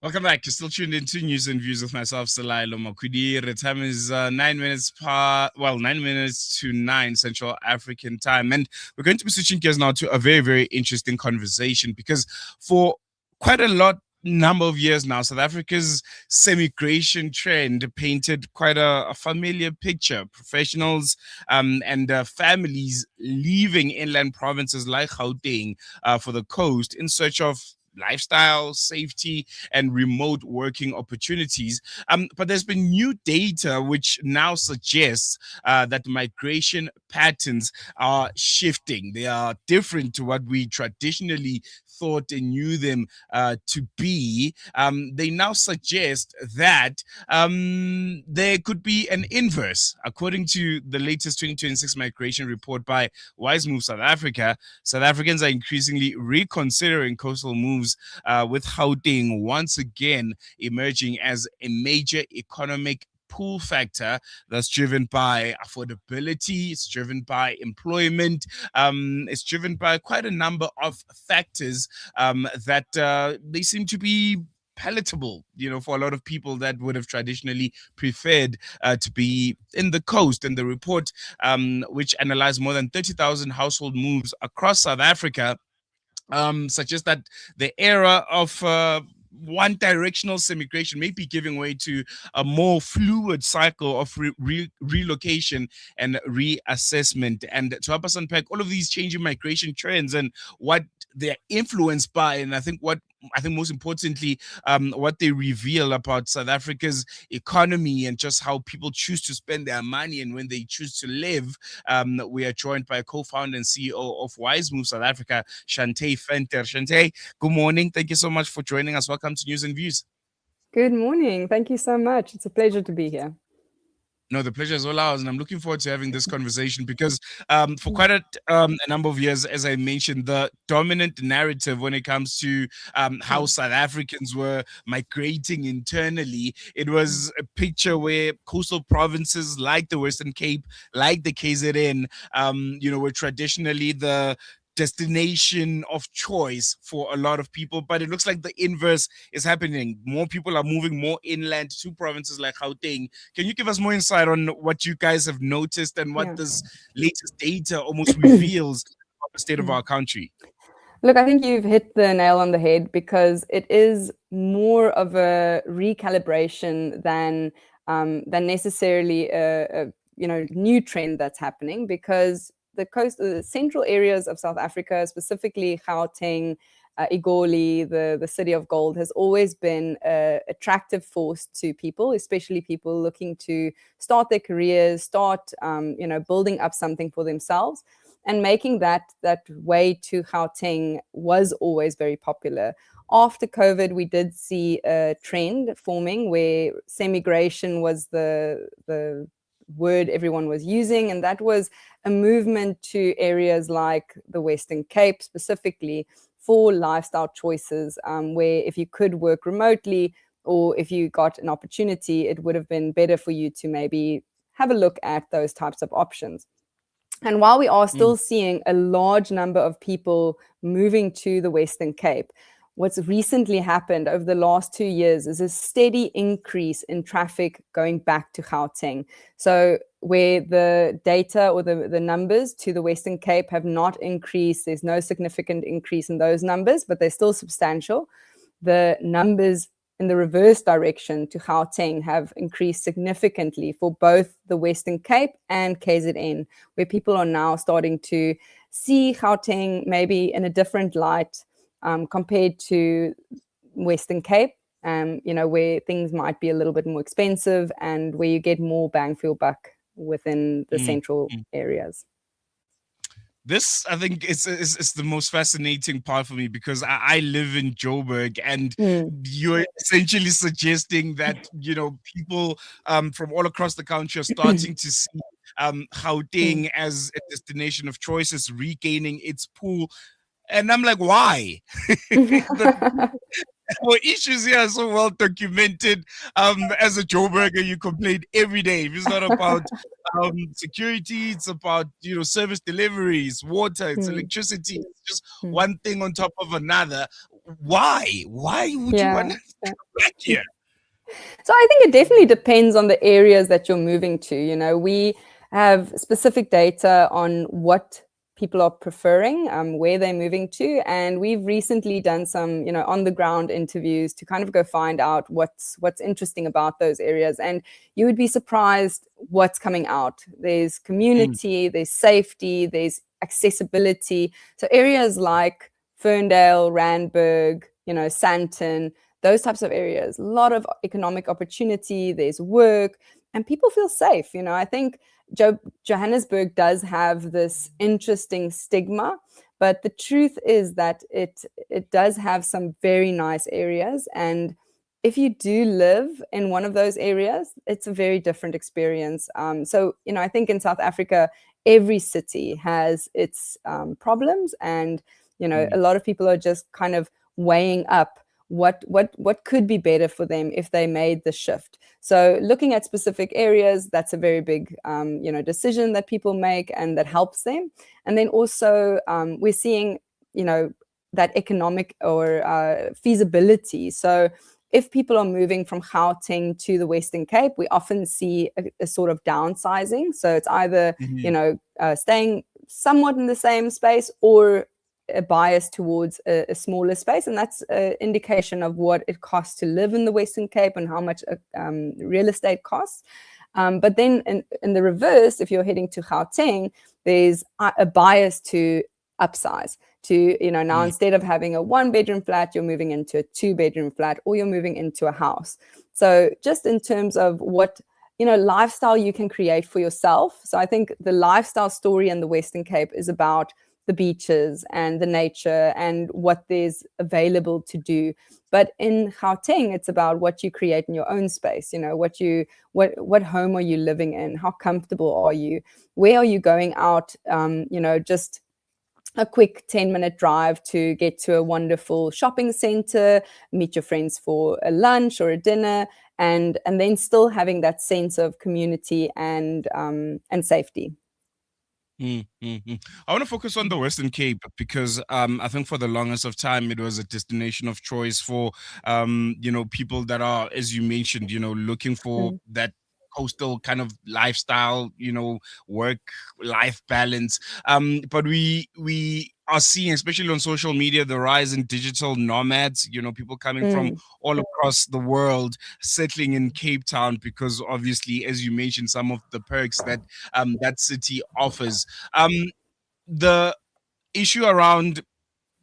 Welcome back. You're still tuned into News and Views with myself, Salailo Makwidi. The time is 9 minutes to 9 Central African time. And we're going to be switching gears now to a very, very interesting conversation because for quite a number of years now, South Africa's semigration trend painted quite a familiar picture. Professionals and families leaving inland provinces like Gauteng for the coast in search of lifestyle, safety, and remote working opportunities. But there's been new data which now suggests that migration patterns are shifting. They are different to what we traditionally thought and knew them to be. They now suggest that there could be an inverse. According to the latest 2026 migration report by Wise Move South Africa, South Africans are increasingly reconsidering coastal moves, with Gauteng once again emerging as a major economic pull factor that's driven by affordability, it's driven by employment, it's driven by quite a number of factors that they seem to be palatable, for a lot of people that would have traditionally preferred to be in the coast. And the report, which analyzed more than 30,000 household moves across South Africa, suggests that the era of one directional semigration may be giving way to a more fluid cycle of relocation and reassessment. And to help us unpack all of these changing migration trends and what they're influenced by, and I think most importantly, what they reveal about South Africa's economy and just how people choose to spend their money and when they choose to live. We are joined by co-founder and CEO of Wise Move South Africa, Chante Venter. Chante, good morning. Thank you so much for joining us. Welcome to News and Views. Good morning. Thank you so much. It's a pleasure to be here. No, the pleasure is all ours, and I'm looking forward to having this conversation because for quite a number of years, as I mentioned, the dominant narrative when it comes to how South Africans were migrating internally, it was a picture where coastal provinces like the Western Cape, like the KZN, were traditionally the destination of choice for a lot of people. But it looks like the inverse is happening. More people are moving more inland to provinces like Gauteng. Can you give us more insight on what you guys have noticed and what this latest data almost reveals about the state of our country? Look, I think you've hit the nail on the head because it is more of a recalibration than necessarily a new trend that's happening, because the central areas of South Africa, specifically Gauteng, Egoli, the city of gold, has always been an attractive force to people, especially people looking to start their careers, start building up something for themselves. And making that way to Gauteng was always very popular. After COVID, we did see a trend forming where semigration was the word everyone was using, and that was a movement to areas like the Western Cape specifically for lifestyle choices, where if you could work remotely or if you got an opportunity, it would have been better for you to maybe have a look at those types of options. And while we are still seeing a large number of people moving to the Western Cape, what's recently happened over the last 2 years is a steady increase in traffic going back to Gauteng. So where the data or the numbers to the Western Cape have not increased, there's no significant increase in those numbers, but they're still substantial. The numbers in the reverse direction to Gauteng have increased significantly for both the Western Cape and KZN, where people are now starting to see Gauteng maybe in a different light compared to Western Cape, where things might be a little bit more expensive and where you get more bang for your buck within the central areas. This, I think, is the most fascinating part for me because I live in Joburg, and you're essentially suggesting that, people from all across the country are starting to see Gauteng as a destination of choice, is regaining its pool. And I'm like, why? Our issues here are so well documented. As a Joburger, you complain every day. If it's not about security, it's about service deliveries, water, it's electricity. It's just one thing on top of another. why would you want to come back here? So I think it definitely depends on the areas that you're moving to. You know, we have specific data on what people are preferring, where they're moving to, and we've recently done some, you know, on the ground interviews to kind of go find out what's interesting about those areas. And you would be surprised what's coming out. There's community, there's safety, there's accessibility. So areas like Ferndale, Randburg, you know, Sandton, those types of areas, a lot of economic opportunity, there's work, and people feel safe. You know, I think Johannesburg does have this interesting stigma, but the truth is that it does have some very nice areas. And if you do live in one of those areas, it's a very different experience. So, you know, I think in South Africa, every city has its problems, and, you know, a lot of people are just kind of weighing up what could be better for them if they made the shift. So looking at specific areas, that's a very big you know, decision that people make, and that helps them. And then also we're seeing, you know, that economic or feasibility. So if people are moving from Gauteng to the Western Cape, we often see a sort of downsizing. So it's either you know, staying somewhat in the same space, or a bias towards a smaller space, and that's an indication of what it costs to live in the Western Cape and how much real estate costs. But then in the reverse, if you're heading to Gauteng, there's a bias to upsize, to, you know, now instead of having a 1-bedroom flat, you're moving into a 2-bedroom flat, or you're moving into a house. So just in terms of what, you know, lifestyle you can create for yourself. So I think the lifestyle story in the Western Cape is about the beaches and the nature and what there's available to do. But in Gauteng, it's about what you create in your own space. You know, what home are you living in? How comfortable are you? Where are you going out? You know, just a quick 10-minute drive to get to a wonderful shopping center, meet your friends for a lunch or a dinner, and then still having that sense of community and safety. I want to focus on the Western Cape because I think for the longest of time it was a destination of choice for you know, people that are, as you mentioned, you know, looking for that coastal kind of lifestyle, you know, work-life balance. But we are seeing, especially on social media, the rise in digital nomads, you know, people coming from all across the world, settling in Cape Town because obviously, as you mentioned, some of the perks that that city offers. The issue around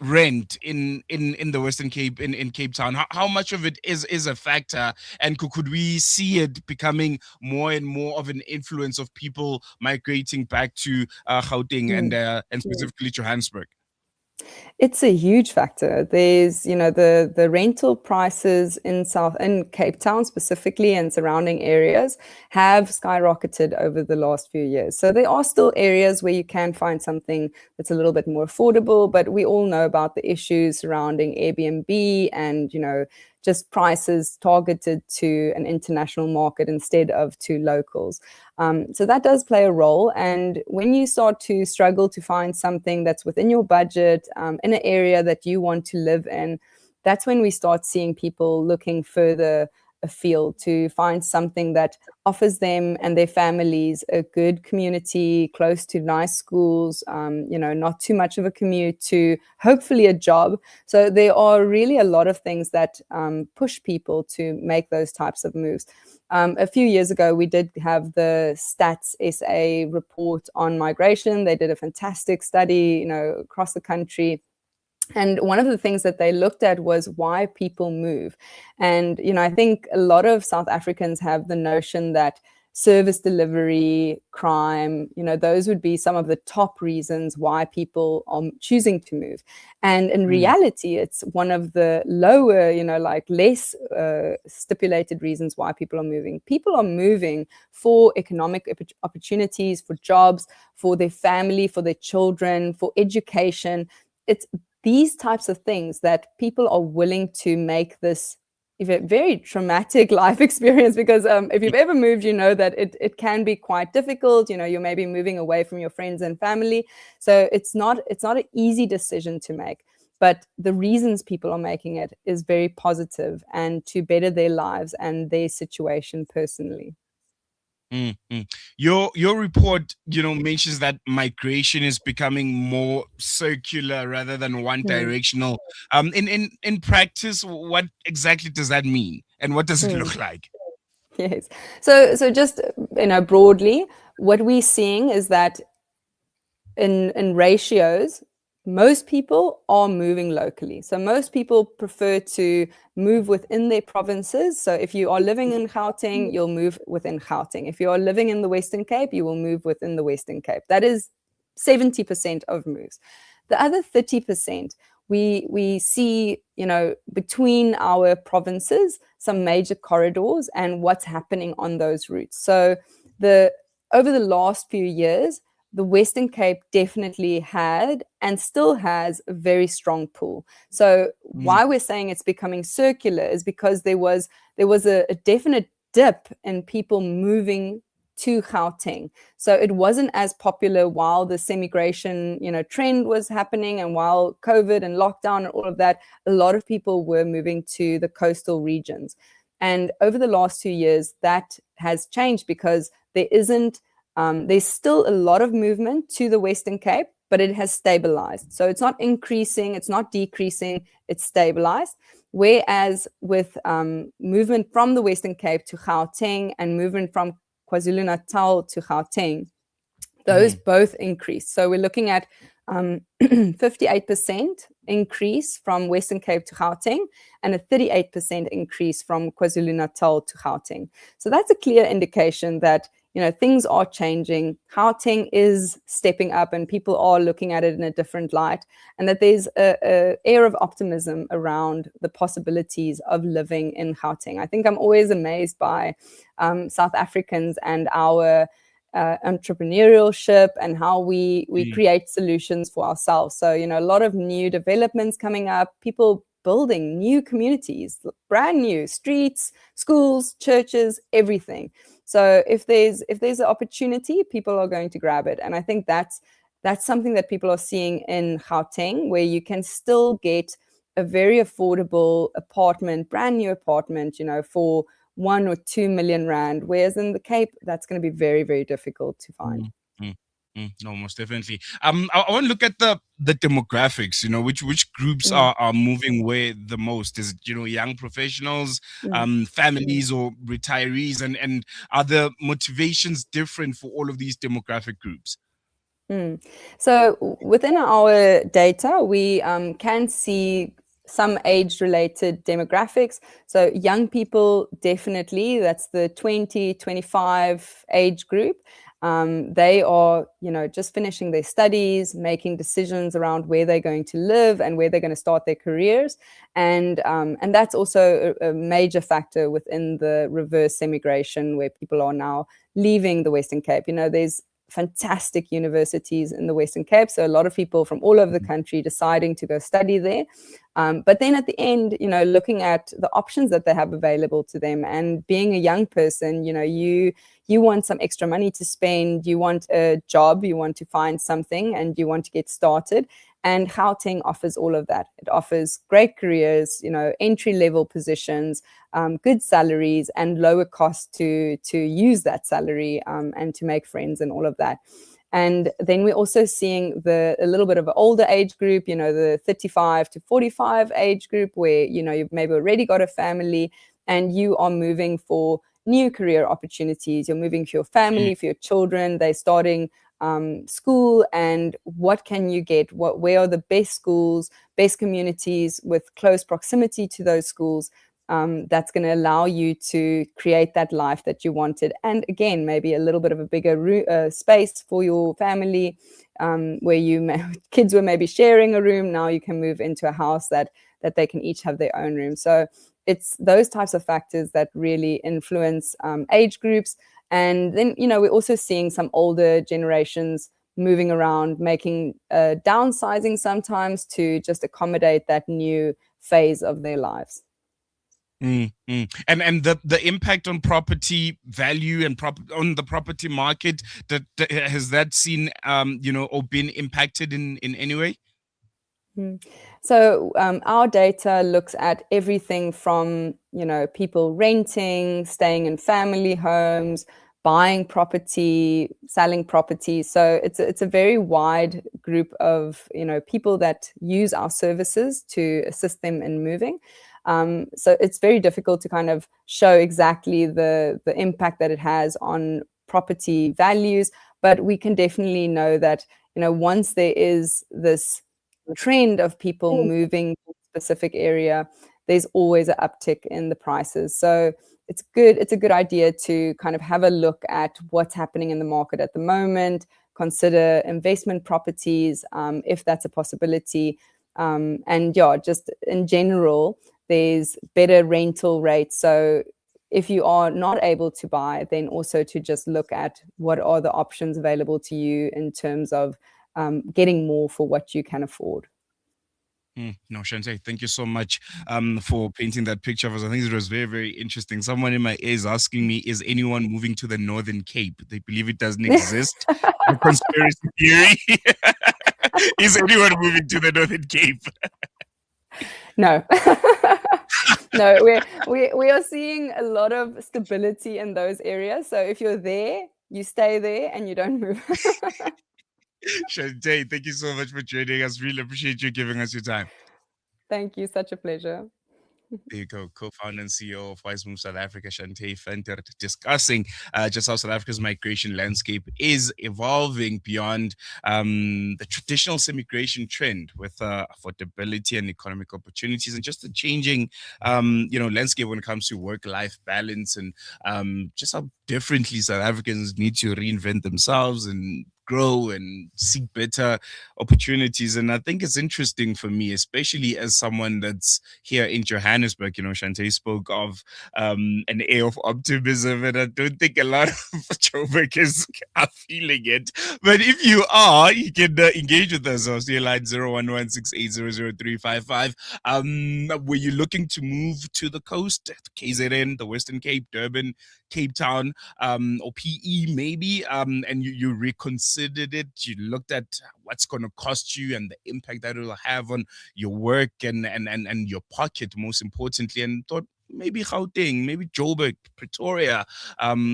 rent in the Western Cape, in Cape Town, how much of it is a factor, and could we see it becoming more and more of an influence of people migrating back to Gauteng and specifically Johannesburg? It's a huge factor. There's, you know, the rental prices in Cape Town specifically and surrounding areas have skyrocketed over the last few years. So there are still areas where you can find something that's a little bit more affordable, but we all know about the issues surrounding Airbnb and, you know, just prices targeted to an international market instead of to locals. So that does play a role. And when you start to struggle to find something that's within your budget, in an area that you want to live in, that's when we start seeing people looking further afield to find something that offers them and their families a good community, close to nice schools, you know, not too much of a commute, to hopefully a job. So there are really a lot of things that push people to make those types of moves. A few years ago, we did have the Stats SA report on migration. They did a fantastic study, you know, across the country. And one of the things that they looked at was why people move. And, you know, I think a lot of South Africans have the notion that service delivery, crime, you know, those would be some of the top reasons why people are choosing to move. And in reality, it's one of the lower, you know, like less stipulated reasons why people are moving. People are moving for economic opportunities, for jobs, for their family, for their children, for education. It's these types of things that people are willing to make this a very traumatic life experience, because if you've ever moved, you know that it can be quite difficult. You know, you may be moving away from your friends and family. So it's not an easy decision to make. but the reasons people are making it is very positive and to better their lives and their situation personally. Your report, mentions that migration is becoming more circular rather than one directional. In practice, what exactly does that mean, and what does it look like? Yes. So just broadly, what we're seeing is that in ratios, most people are moving locally. So most people prefer to move within their provinces. So if you are living in Gauteng, you'll move within Gauteng. If you are living in the Western Cape, you will move within the Western Cape. That is 70% of moves. The other 30%, we see, between our provinces, some major corridors and what's happening on those routes. So over the last few years, the Western Cape definitely had and still has a very strong pull. So why we're saying it's becoming circular is because there was a definite dip in people moving to Gauteng. So it wasn't as popular while the semigration, trend was happening, and while COVID and lockdown and all of that, a lot of people were moving to the coastal regions. And over the last 2 years, that has changed because there's still a lot of movement to the Western Cape, but it has stabilized. So it's not increasing, it's not decreasing, it's stabilized. Whereas with movement from the Western Cape to Gauteng and movement from KwaZulu-Natal to Gauteng, those both increased. So we're looking at 58% increase from Western Cape to Gauteng and a 38% increase from KwaZulu-Natal to Gauteng. So that's a clear indication that things are changing. Gauteng is stepping up and people are looking at it in a different light, and that there's a air of optimism around the possibilities of living in Gauteng. I think I'm always amazed by South Africans and our entrepreneurship and how we create solutions for ourselves. So, a lot of new developments coming up, people building new communities, brand new streets, schools, churches, everything. So if there's an opportunity, people are going to grab it. And I think that's something that people are seeing in Gauteng, where you can still get a very affordable apartment, brand new apartment, for 1 or 2 million rand, whereas in the Cape, that's going to be very, very difficult to find. No, most definitely. I want to look at the demographics. Which groups are moving where the most? Is it young professionals, families, or retirees? And are the motivations different for all of these demographic groups? So within our data, we can see some age-related demographics. So young people, definitely, that's the 20-25 age group. They are, just finishing their studies, making decisions around where they're going to live and where they're going to start their careers. And that's also a major factor within the reverse semigration, where people are now leaving the Western Cape. There's fantastic universities in the Western Cape, so a lot of people from all over the country deciding to go study there. But then at the end, looking at the options that they have available to them, and being a young person, you want some extra money to spend, you want a job, you want to find something, and you want to get started. And Gauteng offers all of that. It offers great careers, entry-level positions, good salaries, and lower cost to use that salary and to make friends and all of that. And then we're also seeing a little bit of an older age group, the 35 to 45 age group, where, you've maybe already got a family and you are moving for new career opportunities. You're moving for your family, for your children. They're starting school, and what can you get? Where are the best schools, best communities with close proximity to those schools? That's going to allow you to create that life that you wanted. And again, maybe a little bit of a bigger space for your family, where kids were maybe sharing a room. Now you can move into a house that they can each have their own room. So it's those types of factors that really influence age groups. And then, we're also seeing some older generations moving around, making downsizing sometimes to just accommodate that new phase of their lives. And the impact on property value and on the property market, has that seen or been impacted in any way? So our data looks at everything from, people renting, staying in family homes, buying property, selling property. So it's a very wide group of, people that use our services to assist them in moving. So it's very difficult to kind of show exactly the impact that it has on property values, but we can definitely know that, once there is this trend of people moving to a specific area, there's always an uptick in the prices. So it's a good idea to kind of have a look at what's happening in the market at the moment, consider investment properties, if that's a possibility. And yeah, just in general, there's better rental rates. So if you are not able to buy, then also to just look at what are the options available to you in terms of getting more for what you can afford. No, Chante, thank you so much for painting that picture for us. I think it was very, very interesting. Someone in my ear is asking me, is anyone moving to the Northern Cape? They believe it doesn't exist. A conspiracy theory. Is anyone moving to the Northern Cape? No. No, we are seeing a lot of stability in those areas. So if you're there, you stay there and you don't move. Chante, thank you so much for joining us. Really appreciate you giving us your time. Thank you. Such a pleasure. There you go, co-founder and CEO of Wise Move South Africa, Chante Venter, discussing just how South Africa's migration landscape is evolving beyond the traditional semigration trend with affordability and economic opportunities, and just the changing, landscape when it comes to work-life balance, and just how differently South Africans need to reinvent themselves and grow and seek better opportunities. And I think it's interesting for me, especially as someone that's here in Johannesburg. Chante spoke of an air of optimism, and I don't think a lot of Joburgers are feeling it. But if you are, you can engage with us. I'll see line 01168000355. Were you looking to move to the coast, KZN, the Western Cape, Durban, Cape Town, or PE maybe, and you reconsidered it? You looked at what's going to cost you and the impact that it will have on your work and your pocket, most importantly, and thought maybe Gauteng, maybe Joburg, Pretoria,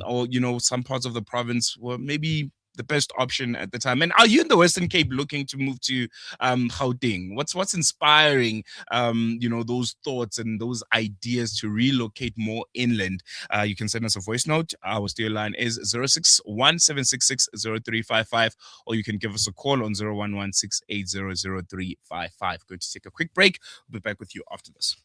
or some parts of the province were maybe the best option at the time. And are you in the Western Cape looking to move to Gauteng? What's inspiring those thoughts and those ideas to relocate more inland? You can send us a voice note. Our studio line is 0617660355, or you can give us a call on 01168000355. Going to take a quick break. We'll be back with you after this.